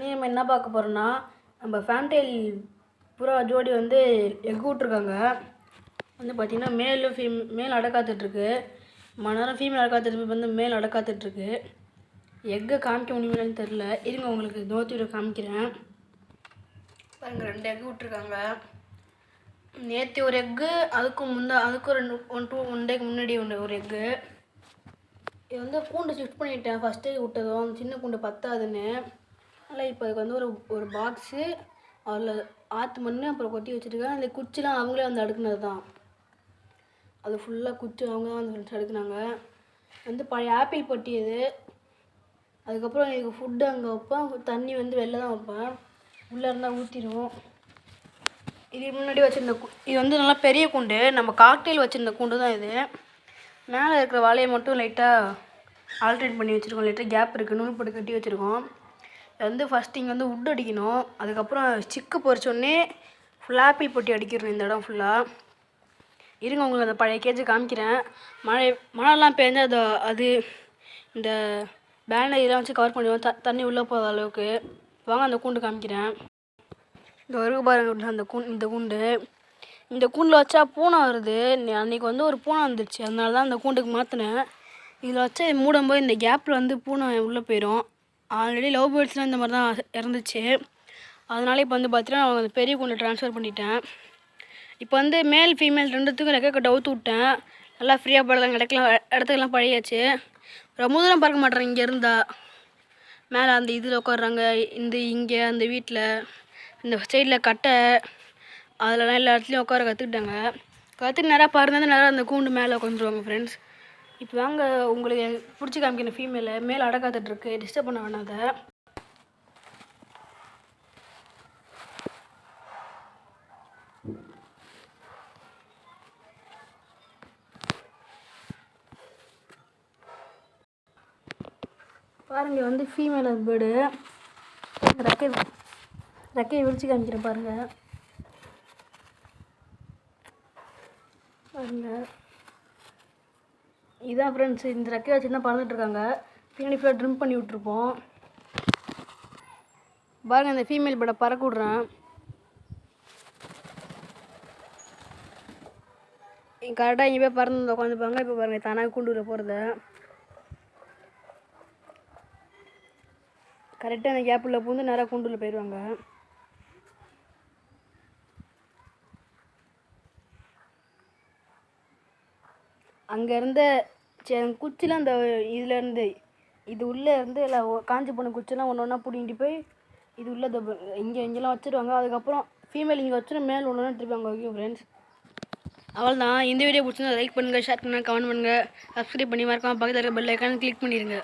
நம்ம என்ன பார்க்க போகிறோன்னா, நம்ம ஃபேன்டெயில் புறா ஜோடி வந்து எக் விட்ருக்காங்க. வந்து பார்த்திங்கன்னா மேல் அடை காத்துட்ருக்கு. மணி ஃபீமேல் அடை காத்துட்டு வந்து மேல் அடை காத்துட்ருக்கு. எக்கை காமிக்க முடியுமான்னு தெரில. இருங்க உங்களுக்கு நோத்தியோட காமிக்கிறேன். பாருங்கள் 2 எக்கு விட்ருக்காங்க. நேற்று ஒரு எக்கு, அதுக்கும் 1 டேக்கு முன்னாடி ஒரு எக்கு. இது வந்து கூண்டு ஷிஃப்ட் பண்ணிட்டேன். ஃபஸ்ட்டு விட்டதும் சின்ன கூண்டு பத்தாதுன்னு. அதனால் இப்போ அதுக்கு வந்து ஒரு பாக்ஸு, அதில் ஆற்று மண் அப்புறம் கொட்டி வச்சுருக்கேன். அந்த குச்சிலாம் அவங்களே வந்து அடுக்குனது தான். அது ஃபுல்லாக குச்சி அவங்க தான் வந்து அடுக்குனாங்க. வந்து பழைய ஆப்பிள் பொட்டி இது. அதுக்கப்புறம் எனக்கு ஃபுட்டு அங்கே வைப்பேன். தண்ணி வந்து வெளில தான் வைப்பேன். உள்ளே இருந்தால் ஊற்றிடும். இதுக்கு முன்னாடி வச்சுருந்த இது வந்து நல்லா பெரிய கூண்டு. நம்ம காக்டெயில் வச்சுருந்த கூண்டு தான் இது. மேலே இருக்கிற வாழையை மட்டும் லைட்டாக ஆல்ட்ரேட் பண்ணி வச்சுருக்கோம். லைட்டாக கேப் இருக்குது, நூல் போட்டு கட்டி வச்சுருக்கோம். இது வந்து ஃபஸ்ட்டு இங்கே வந்து உட் அடிக்கணும். அதுக்கப்புறம் சிக்கு பொறிச்சோடனே ஃபுல்லாக ஆப்பிள் பொட்டி அடிக்கிறோம் இந்த இடம் ஃபுல்லாக. இருங்க உங்களுக்கு அந்த பழைய கேஜை காமிக்கிறேன். மழைலாம் பெஞ்சால் அது இந்த பேனர் இதெல்லாம் வச்சு கவர் பண்ணிடுவோம், தண்ணி உள்ளே போகாத அளவுக்கு. வாங்க அந்த கூண்டு காமிக்கிறேன். இந்த வரைக்கும் பாருங்க இந்த கூண்டில் வச்சா பூனை வருது. அன்றைக்கி வந்து ஒரு பூனை வந்துடுச்சு, அதனால தான் அந்த கூண்டுக்கு மாற்றினேன். இதில் வச்சு மூடும்போது இந்த கேப்பில் வந்து பூனை உள்ளே போயிடும். ஆல்ரெடி லவ் பேர்ட்ஸ்லாம் இந்த மாதிரி தான் இறந்துச்சு. அதனால இப்போ வந்து பார்த்தீங்கன்னா நான் அந்த பெரிய கூண்டை ட்ரான்ஸ்ஃபர் பண்ணிட்டேன். இப்போ வந்து மேல் ஃபீமேல் ரெண்டுத்துக்கும் ரெக்க டவுத்து விட்டேன். நல்லா ஃப்ரீயாக படுறாங்க. இடத்துக்கெல்லாம் பழையாச்சு. ரொம்ப தூரம் பறக்க மாட்டேறாங்க. இங்கே இருந்தால் மேலே அந்த இதில் உட்காடுறாங்க. இங்கே அந்த வீட்டில் இந்த சைடில் கட்டை அதிலலாம் எல்லா இடத்துலையும் உட்கார கற்றுட்டு நிறையா பறந்து நேரம் அந்த கூண்டு மேலே உட்காந்துருவாங்க ஃப்ரெண்ட்ஸ். இப்போ வாங்க உங்களுக்கு பிடிச்சி காமிக்கணும். ஃபீமேலை மேலே அடை காத்துட்ருக்கு, டிஸ்டர்ப் பண்ண வேணாத. பாருங்க வந்து ஃபீமேல் பேர்டு ரெக்கையை விரிச்சு காமிக்கிறேன் பாருங்கள். இதான் ஃப்ரெண்ட்ஸ், இந்த ரெக்கையை வச்சு தான் பறந்துட்டுருக்காங்க. பின்னாடி ஃபுல்லாக ட்ரிம் பண்ணி விட்ருப்போம். பாருங்கள் இந்த ஃபீமேல் பேர்டை பறக்க விட்றேன். கரெக்டாக இங்கே போய் பறந்து உட்காந்துப்பாங்க. இப்போ பாருங்கள் தானாக கூண்டுல போகிறத. கரெக்டாக அந்த கேப்பில் பூந்து நேராக கூண்டுல போயிடுவாங்க. அங்கே இருந்த குச்சிலாம் அந்த இதுலேருந்து இது உள்ளே இருந்து எல்லாம் காஞ்சி போன குச்சிலாம் ஒன்று ஒன்றா பிடிங்கிட்டு போய் இது உள்ளே இங்கெல்லாம் வச்சுருவாங்க. அதுக்கப்புறம் ஃபீமேல் இங்கே வச்சுட்டு மேல் ஒன்று ஒன்றா திருப்பாங்க. ஓகே ஃப்ரெண்ட்ஸ், அவ்வளோதான். இந்த வீடியோ பிடிச்சிருந்தா லைக் பண்ணுங்கள், ஷேர் பண்ணுங்கள், கமெண்ட் பண்ணுங்கள், சப்ஸ்கிரைப் பண்ணி மறக்காமல் பக்கத்தில் இருக்க பெல் ஐக்கான் கிளிக் பண்ணிடுங்க.